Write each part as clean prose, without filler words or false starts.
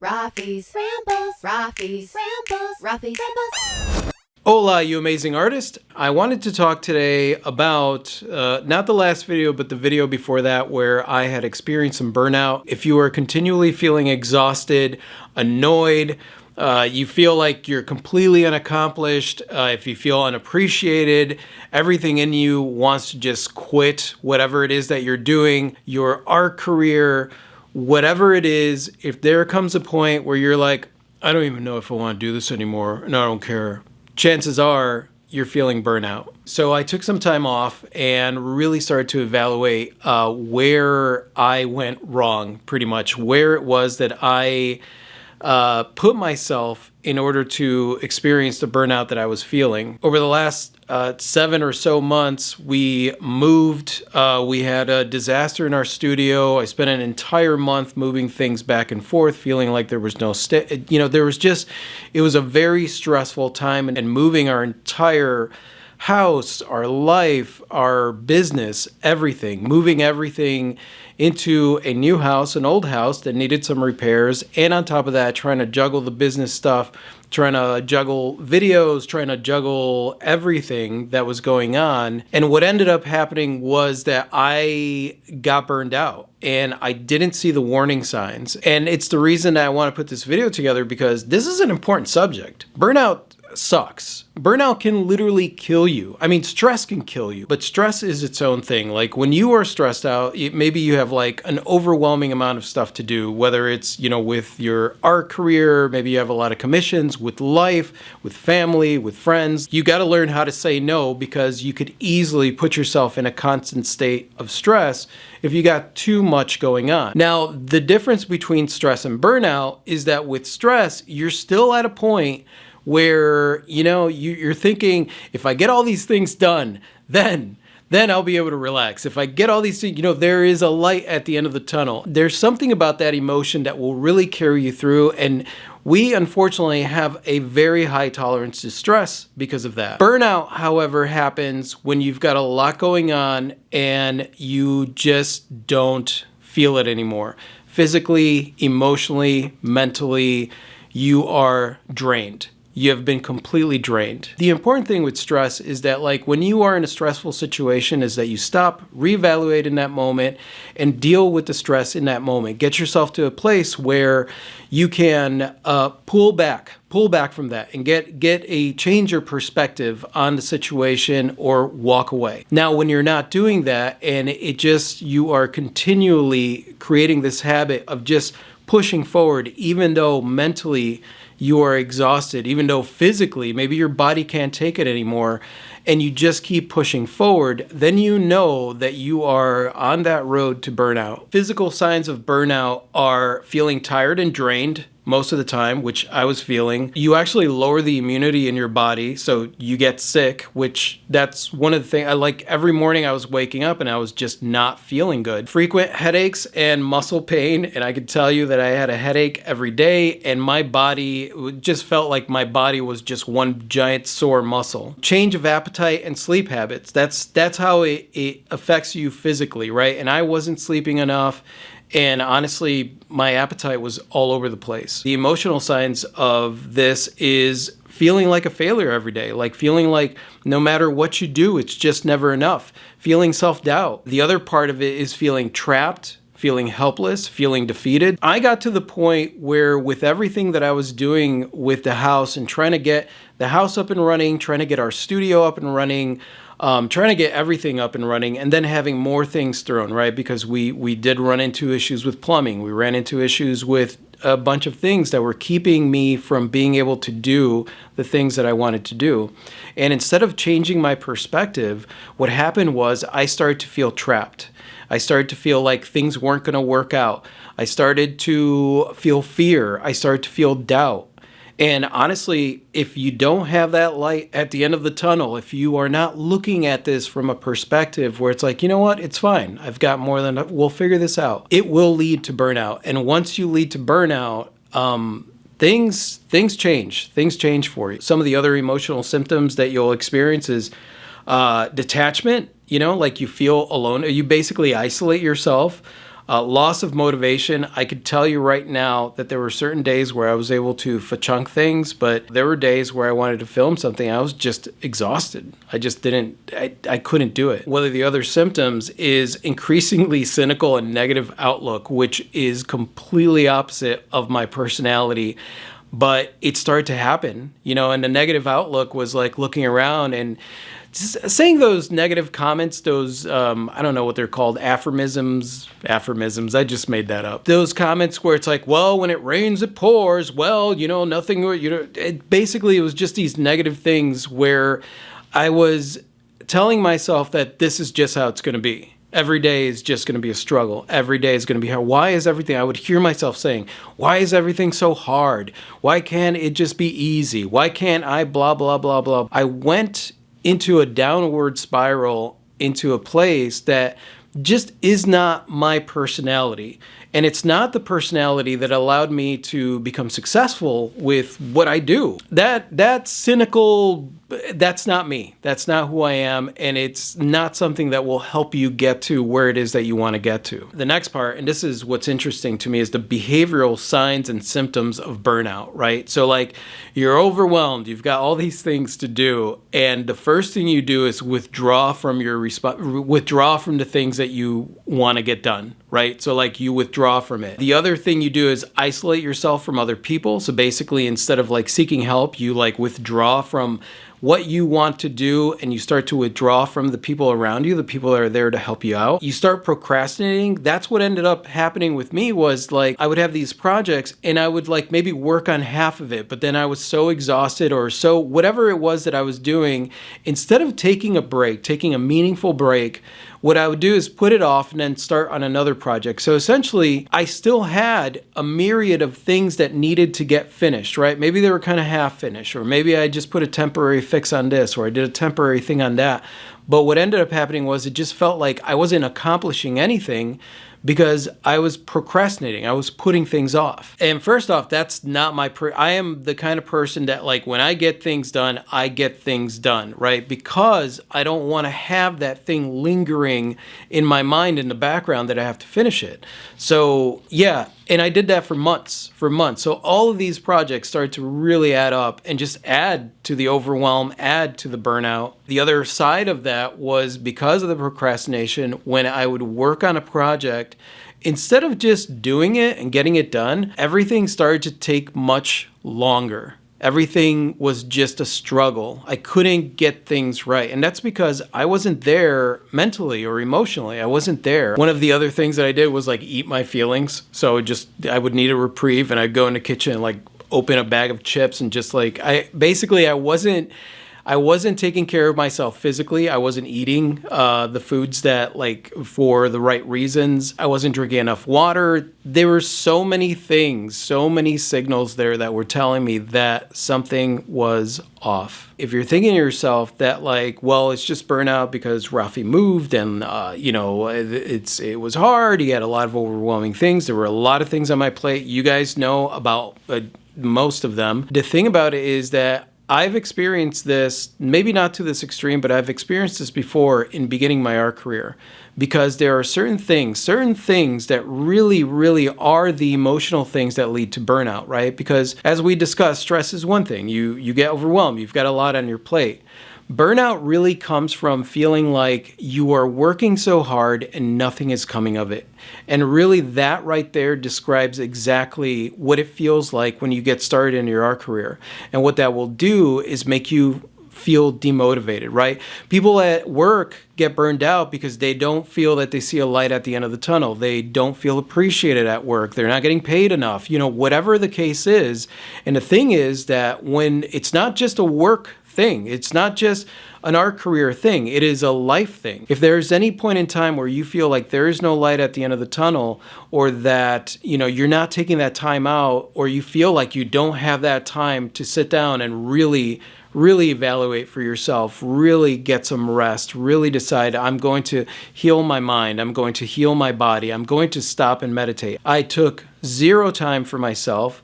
Rafi's Rambles, Rafi's Rambles, Rafi's Rambles. Hola, you amazing artist. I wanted to talk today about, not the last video, but the video before that where I had experienced some burnout. If you are continually feeling exhausted, annoyed, you feel like you're completely unaccomplished, if you feel unappreciated, everything in you wants to just quit whatever it is that you're doing, your art career, whatever it is, if there comes a point where you're like, I don't even know if I want to do this anymore, and I don't care, chances are you're feeling burnout. So I took some time off and really started to evaluate where I went wrong, pretty much, where it was that I put myself in order to experience the burnout that I was feeling. Over the last 7 or so months, we moved. We had a disaster in our studio. I spent an entire month moving things back and forth, feeling like there was no it was a very stressful time, and moving our entire house, our life, our business, everything, moving everything into a new house, an old house that needed some repairs, and on top of that, trying to juggle the business stuff, trying to juggle videos, trying to juggle everything that was going on. And what ended up happening was that I got burned out and I didn't see the warning signs. And it's the reason that I want to put this video together, because this is an important subject. Burnout sucks. Burnout can literally kill you. I mean, stress can kill you, but stress is its own thing. Like when you are stressed out, maybe you have like an overwhelming amount of stuff to do, whether it's, with your art career, maybe you have a lot of commissions, with life, with family, with friends. You got to learn how to say no, because you could easily put yourself in a constant state of stress if you got too much going on. Now, the difference between stress and burnout is that with stress, you're still at a point where, you're thinking, if I get all these things done, then I'll be able to relax. If I get all these things, there is a light at the end of the tunnel. There's something about that emotion that will really carry you through. And we unfortunately have a very high tolerance to stress because of that. Burnout, however, happens when you've got a lot going on and you just don't feel it anymore. Physically, emotionally, mentally, you are drained. You have been completely drained. The important thing with stress is that, like, when you are in a stressful situation, is that you stop, reevaluate in that moment, and deal with the stress in that moment. Get yourself to a place where you can pull back from that and get a change your perspective on the situation or walk away. Now, when you're not doing that and you are continually creating this habit of just pushing forward, even though mentally you are exhausted, even though physically maybe your body can't take it anymore, and you just keep pushing forward, then you know that you are on that road to burnout. Physical signs of burnout are feeling tired and drained most of the time, which I was feeling. You actually lower the immunity in your body, so you get sick, which that's one of the things. Every morning I was waking up and I was just not feeling good. Frequent headaches and muscle pain, and I could tell you that I had a headache every day, and my body just felt like my body was just one giant sore muscle. Change of appetite and sleep habits. That's how it affects you physically, right? And I wasn't sleeping enough. And honestly, my appetite was all over the place. The emotional signs of this is feeling like a failure every day, like feeling like no matter what you do, it's just never enough. Feeling self-doubt. The other part of it is feeling trapped, feeling helpless, feeling defeated. I got to the point where, with everything that I was doing with the house and trying to get the house up and running, trying to get our studio up and running, trying to get everything up and running, and then having more things thrown, right? Because we did run into issues with plumbing. We ran into issues with a bunch of things that were keeping me from being able to do the things that I wanted to do. And instead of changing my perspective, what happened was I started to feel trapped. I started to feel like things weren't going to work out. I started to feel fear. I started to feel doubt. And honestly, if you don't have that light at the end of the tunnel, if you are not looking at this from a perspective where it's like, you know what, it's fine, I've got more than enough, we'll figure this out, it will lead to burnout. And once you lead to burnout, things change. Things change for you. Some of the other emotional symptoms that you'll experience is detachment, like you feel alone. You basically isolate yourself. Loss of motivation. I could tell you right now that there were certain days where I was able to fa-chunk things, but there were days where I wanted to film something. I was just exhausted. I couldn't do it. One of the other symptoms is increasingly cynical and negative outlook, which is completely opposite of my personality. But it started to happen, and the negative outlook was like looking around and just saying those negative comments, those, I don't know what they're called, aphorisms, I just made that up. Those comments where it's like, well, when it rains, it pours, well, nothing, basically it was just these negative things where I was telling myself that this is just how it's going to be. Every day is just going to be a struggle. Every day is going to be hard. Why is everything, I would hear myself saying, why is everything so hard? Why can't it just be easy? Why can't I blah, blah, blah, blah? I went into a downward spiral, into a place that just is not my personality. And it's not the personality that allowed me to become successful with what I do. That cynical, that's not me. That's not who I am. And it's not something that will help you get to where it is that you want to get to. The next part, and this is what's interesting to me, is the behavioral signs and symptoms of burnout, right? So like you're overwhelmed, you've got all these things to do, and the first thing you do is withdraw from the things that you want to get done, right? So like you withdraw from it. The other thing you do is isolate yourself from other people. So basically, instead of like seeking help, you like withdraw from what you want to do, and you start to withdraw from the people around you, the people that are there to help you out. You start procrastinating. That's what ended up happening with me, was like I would have these projects and I would like maybe work on half of it, but then I was so exhausted or so whatever it was that I was doing, instead of taking a break, taking a meaningful break, what I would do is put it off and then start on another project. So essentially, I still had a myriad of things that needed to get finished, right? Maybe they were kind of half finished, or maybe I just put a temporary fix on this, or I did a temporary thing on that. But what ended up happening was it just felt like I wasn't accomplishing anything because I was procrastinating. I was putting things off. And first off, that's not I am the kind of person that like when I get things done, I get things done, right? Because I don't want to have that thing lingering in my mind in the background that I have to finish it. So yeah, and I did that for months. So all of these projects started to really add up and just add to the overwhelm, add to the burnout. The other side of that was because of the procrastination, when I would work on a project, instead of just doing it and getting it done, everything started to take much longer. Everything was just a struggle. I couldn't get things right. And that's because I wasn't there mentally or emotionally. I wasn't there. One of the other things that I did was like eat my feelings. So I would need a reprieve, and I'd go in the kitchen and like open a bag of chips and just like, I wasn't taking care of myself physically. I wasn't eating the foods that like for the right reasons. I wasn't drinking enough water. There were so many things, so many signals there that were telling me that something was off. If you're thinking to yourself that like, well, it's just burnout because Rafi moved and it was hard. He had a lot of overwhelming things. There were a lot of things on my plate. You guys know about most of them. The thing about it is that I've experienced this, maybe not to this extreme, but I've experienced this before in beginning my art career, because there are certain things that really, really are the emotional things that lead to burnout, right? Because as we discussed, stress is one thing. You get overwhelmed. You've got a lot on your plate. Burnout really comes from feeling like you are working so hard and nothing is coming of it. And really that right there describes exactly what it feels like when you get started in your art career. And what that will do is make you feel demotivated, right? People at work get burned out because they don't feel that they see a light at the end of the tunnel. They don't feel appreciated at work. They're not getting paid enough, whatever the case is. And the thing is that when it's not just a work thing, it's not just an art career thing, it is a life thing. If there's any point in time where you feel like there is no light at the end of the tunnel, or that you're not taking that time out, or you feel like you don't have that time to sit down and really evaluate for yourself, really get some rest, really decide, I'm going to heal my mind, I'm going to heal my body, I'm going to stop and meditate. I took zero time for myself,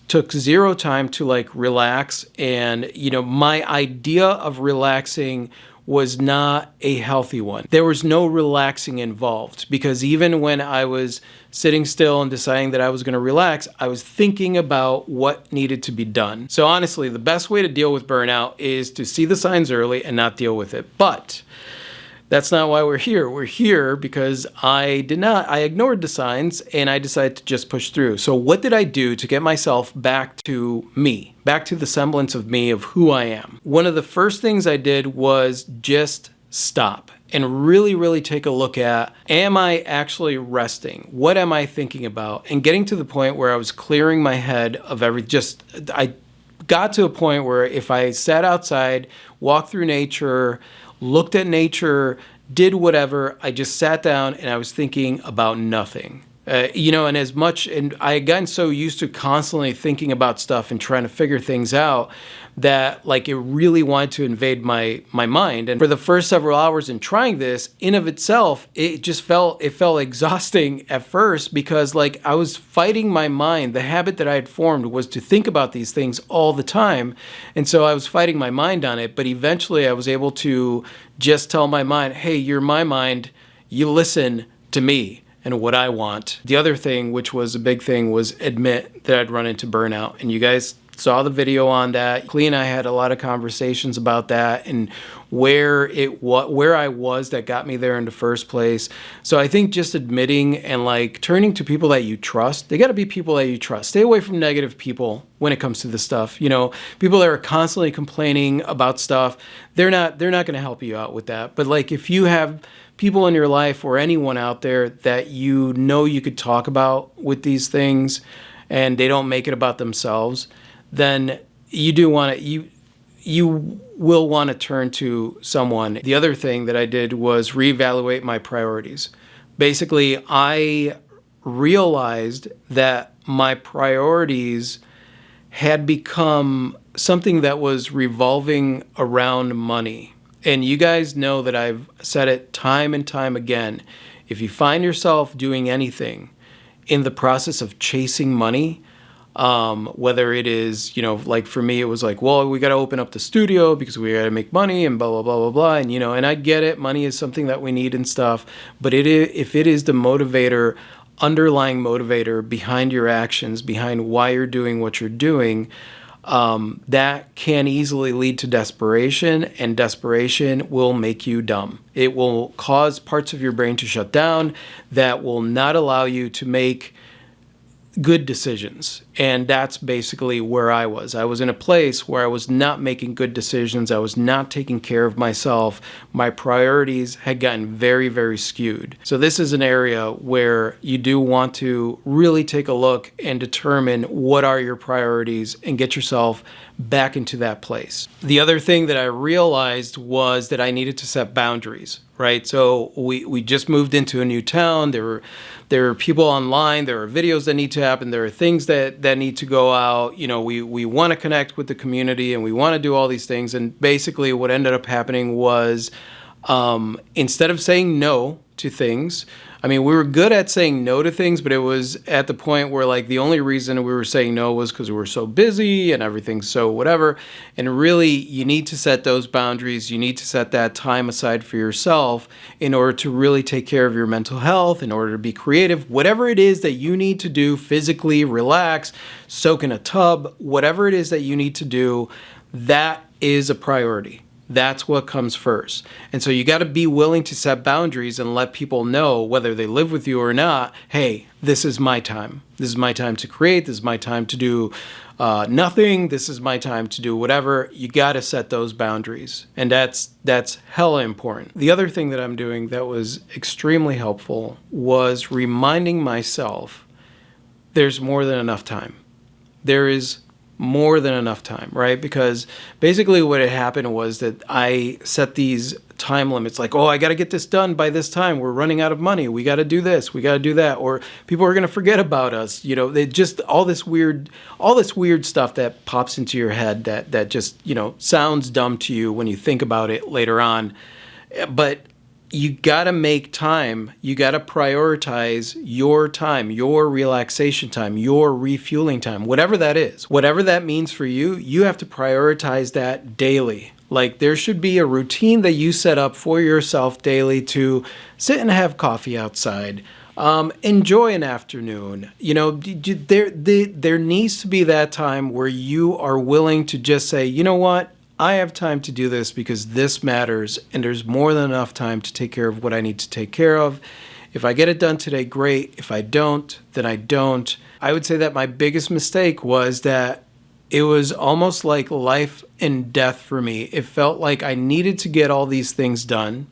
took zero time to like relax. And, my idea of relaxing was not a healthy one. There was no relaxing involved, because even when I was sitting still and deciding that I was going to relax, I was thinking about what needed to be done. So honestly, the best way to deal with burnout is to see the signs early and not deal with it. But that's not why we're here. We're here because I ignored the signs and I decided to just push through. So what did I do to get myself back to me, back to the semblance of me, of who I am? One of the first things I did was just stop and really, really take a look at, am I actually resting? What am I thinking about? And getting to the point where I was clearing my head of I got to a point where if I sat outside, walked through nature, looked at nature, did whatever, I just sat down and I was thinking about nothing. And I had gotten so used to constantly thinking about stuff and trying to figure things out that like it really wanted to invade my mind. And for the first several hours in trying this, in of itself, it felt exhausting at first, because like I was fighting my mind. The habit that I had formed was to think about these things all the time. And so I was fighting my mind on it. But eventually I was able to just tell my mind, hey, you're my mind, you listen to me and what I want. The other thing, which was a big thing, was admit that I'd run into burnout. And you guys saw the video on that. Clee and I had a lot of conversations about that and where I was that got me there in the first place. So I think just admitting and like turning to people that you trust. They got to be people that you trust. Stay away from negative people when it comes to this stuff. You know, people that are constantly complaining about stuff, they're not going to help you out with that. But like if you have people in your life or anyone out there that you know you could talk about with these things and they don't make it about themselves, then you will want to turn to someone. The other thing that I did was reevaluate my priorities. Basically, I realized that my priorities had become something that was revolving around money. And you guys know that I've said it time and time again. If you find yourself doing anything in the process of chasing money, whether it is, like for me, it was like, well, we got to open up the studio because we got to make money and blah, blah, blah, blah, blah. And, and I get it. Money is something that we need and stuff. But if it is the underlying motivator behind your actions, behind why you're doing what you're doing, that can easily lead to desperation, and desperation will make you dumb. It will cause parts of your brain to shut down that will not allow you to make good decisions. And that's basically where I was. I was in a place where I was not making good decisions. I was not taking care of myself. My priorities had gotten very, very skewed. So this is an area where you do want to really take a look and determine what are your priorities and get yourself back into that place. The other thing that I realized was that I needed to set boundaries, right? So we just moved into a new town. There are people online. There are videos that need to happen. There are things that need to go out. We want to connect with the community and we want to do all these things. And basically what ended up happening was instead of saying no to things, we were good at saying no to things, but it was at the point where like the only reason we were saying no was because we were so busy and everything, so whatever. And really, you need to set those boundaries. You need to set that time aside for yourself in order to really take care of your mental health, in order to be creative, whatever it is that you need to do physically, relax, soak in a tub, whatever it is that you need to do, that is a priority. That's what comes first. And so you got to be willing to set boundaries and let people know, whether they live with you or not, hey, this is my time. This is my time to create. This is my time to do nothing. This is my time to do whatever. You got to set those boundaries. And that's hella important. The other thing that I'm doing that was extremely helpful was reminding myself there's more than enough time. There is more than enough time, right? Because basically what had happened was that I set these time limits, like, oh, I got to get this done by this time. We're running out of money. We got to do this. We got to do that. Or people are going to forget about us. They just all this weird stuff that pops into your head that just, sounds dumb to you when you think about it later on. But you got to make time. You got to prioritize your time, your relaxation time, your refueling time, whatever that is. Whatever that means for you, you have to prioritize that daily. Like there should be a routine that you set up for yourself daily to sit and have coffee outside. Enjoy an afternoon. You know, there needs to be that time where you are willing to just say, you know what? I have time to do this because this matters, and there's more than enough time to take care of what I need to take care of. If I get it done today, great. If I don't, then I don't. I would say that my biggest mistake was that it was almost like life and death for me. It felt like I needed to get all these things done.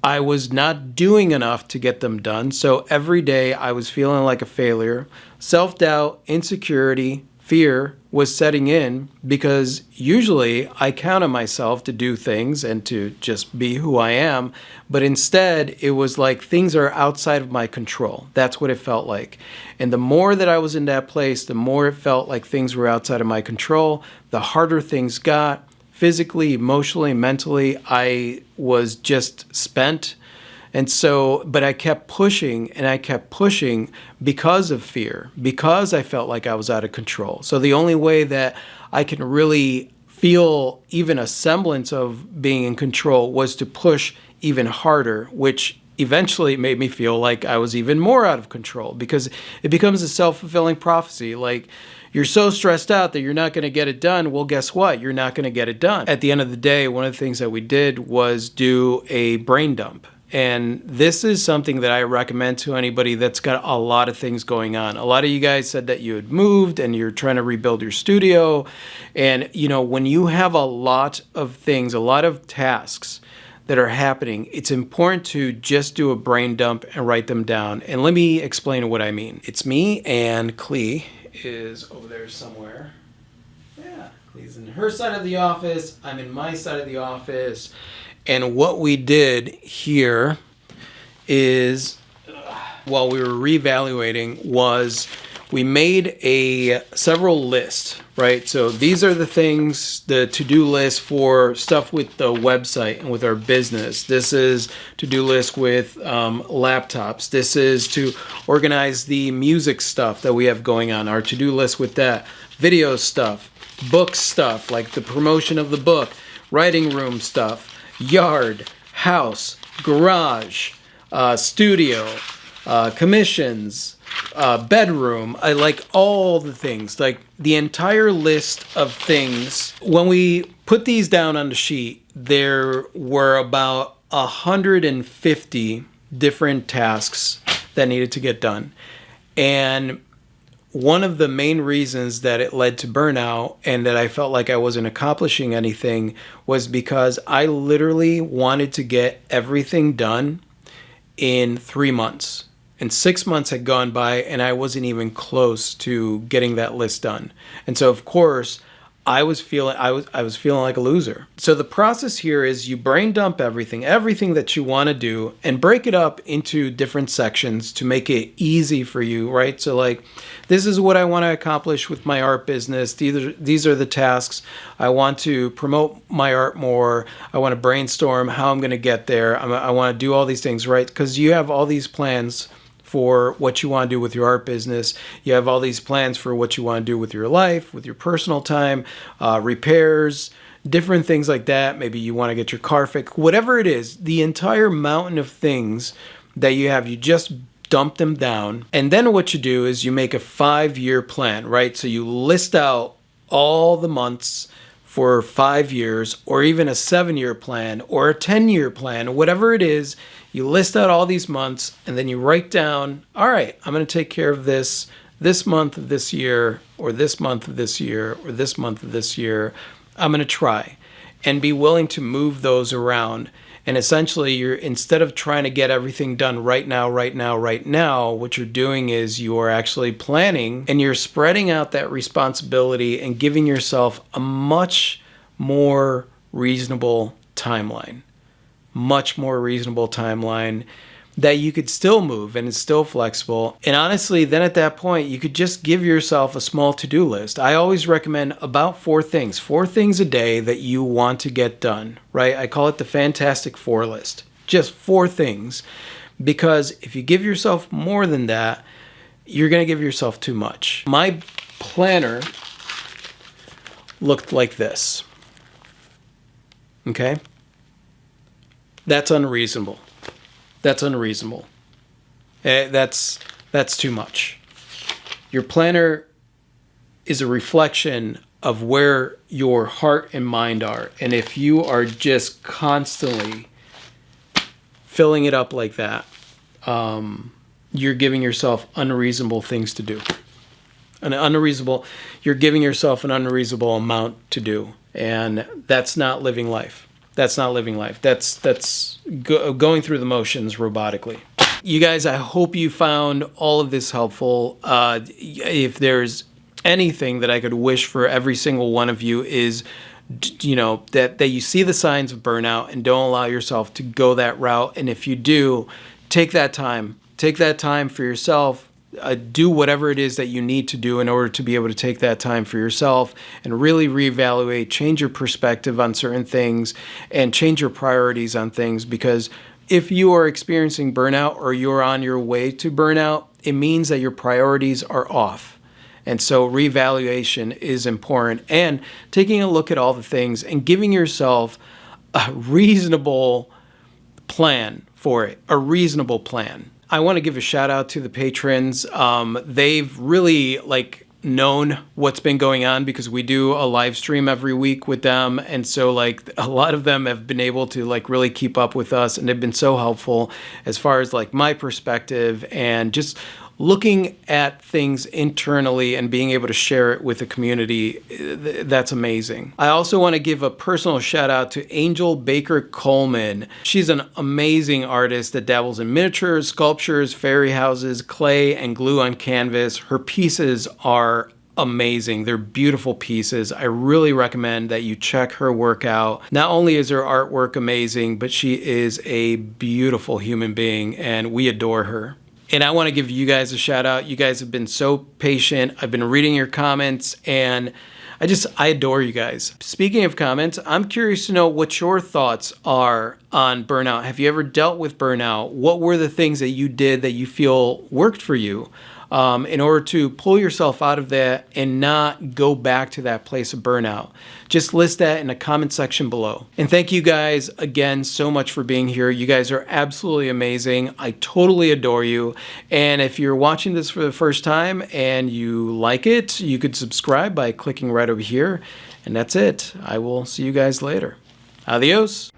I was not doing enough to get them done. So every day I was feeling like a failure. Self-doubt, insecurity, fear was setting in because usually I count on myself to do things and to just be who I am. But instead, it was like things are outside of my control. That's what it felt like. And the more that I was in that place, the more it felt like things were outside of my control, the harder things got. Physically, emotionally, mentally, I was just spent. And so, but I kept pushing and I kept pushing because of fear, because I felt like I was out of control. So the only way that I can really feel even a semblance of being in control was to push even harder, which eventually made me feel like I was even more out of control because it becomes a self-fulfilling prophecy. Like, you're so stressed out that you're not going to get it done. Well, guess what? You're not going to get it done. At the end of the day, one of the things that we did was do a brain dump. And this is something that I recommend to anybody that's got a lot of things going on. A lot of you guys said that you had moved and you're trying to rebuild your studio. And, you know, when you have a lot of things, a lot of tasks that are happening, it's important to just do a brain dump and write them down. And let me explain what I mean. It's me and Clee is over there somewhere. Yeah, Clee's in her side of the office. I'm in my side of the office. And what we did here is, while we were reevaluating, was we made several lists, right? So these are the things, the to-do list for stuff with the website and with our business. This is to-do list with laptops. This is to organize the music stuff that we have going on, our to-do list with that. Video stuff, book stuff, like the promotion of the book, writing room stuff, yard, house, garage, studio, commissions, bedroom. I like all the things, like the entire list of things. When we put these down on the sheet, there were about 150 different tasks that needed to get done. And one of the main reasons that it led to burnout and that I felt like I wasn't accomplishing anything was because I literally wanted to get everything done in 3 months. And 6 months had gone by and I wasn't even close to getting that list done. And so, of course, I was feeling like a loser. So the process here is you brain dump everything that you want to do, and break it up into different sections to make it easy for you, right? So like, this is what I want to accomplish with my art business. These are the tasks. I want to promote my art more. I want to brainstorm how I'm going to get there. I want to do all these things, right? Because you have all these plans for what you want to do with your art business. You have all these plans for what you want to do with your life, with your personal time, repairs, different things like that. Maybe you want to get your car fixed, whatever it is, the entire mountain of things that you have, you just dump them down. And then what you do is you make a 5-year plan, right? So you list out all the months for 5 years, or even a 7-year plan or a 10-year plan, whatever it is. You list out all these months and then you write down, all right, I'm going to take care of this month of this year, or this month of this year, or this month of this year. I'm going to try, and be willing to move those around. And essentially, instead of trying to get everything done right now, what you're doing is you are actually planning, and you're spreading out that responsibility and giving yourself a much more reasonable timeline. Much more reasonable timeline that you could still move and it's still flexible. And honestly, then at that point, you could just give yourself a small to-do list. I always recommend about 4 things a day that you want to get done, right? I call it the Fantastic Four list. Just 4 things. Because if you give yourself more than that, you're going to give yourself too much. My planner looked like this. Okay? That's unreasonable. That's unreasonable. That's too much. Your planner is a reflection of where your heart and mind are. And if you are just constantly filling it up like that, you're giving yourself unreasonable things to do. You're giving yourself an unreasonable amount to do. And that's not living life. That's not living life. That's going through the motions robotically. You guys, I hope you found all of this helpful. If there's anything that I could wish for every single one of you is, that you see the signs of burnout and don't allow yourself to go that route. And if you do, take that time. Take that time for yourself. Do whatever it is that you need to do in order to be able to take that time for yourself and really reevaluate, change your perspective on certain things and change your priorities on things. Because if you are experiencing burnout or you're on your way to burnout, it means that your priorities are off. And so reevaluation is important, and taking a look at all the things and giving yourself a reasonable plan for it, a reasonable plan. I want to give a shout out to the patrons. They've really known what's been going on because we do a live stream every week with them. And so a lot of them have been able to really keep up with us, and they've been so helpful as far as my perspective and just looking at things internally and being able to share it with the community. That's amazing. I also want to give a personal shout out to Angel Baker Coleman. She's an amazing artist that dabbles in miniatures, sculptures, fairy houses, clay, and glue on canvas. Her pieces are amazing. They're beautiful pieces. I really recommend that you check her work out. Not only is her artwork amazing, but she is a beautiful human being, and we adore her. And I want to give you guys a shout out. You guys have been so patient. I've been reading your comments, and I adore you guys. Speaking of comments, I'm curious to know what your thoughts are on burnout. Have you ever dealt with burnout? What were the things that you did that you feel worked for you in order to pull yourself out of that and not go back to that place of burnout? Just list that in the comment section below. And thank you guys again so much for being here. You guys are absolutely amazing. I totally adore you. And if you're watching this for the first time and you like it, you could subscribe by clicking right over here. And that's it. I will see you guys later. Adios.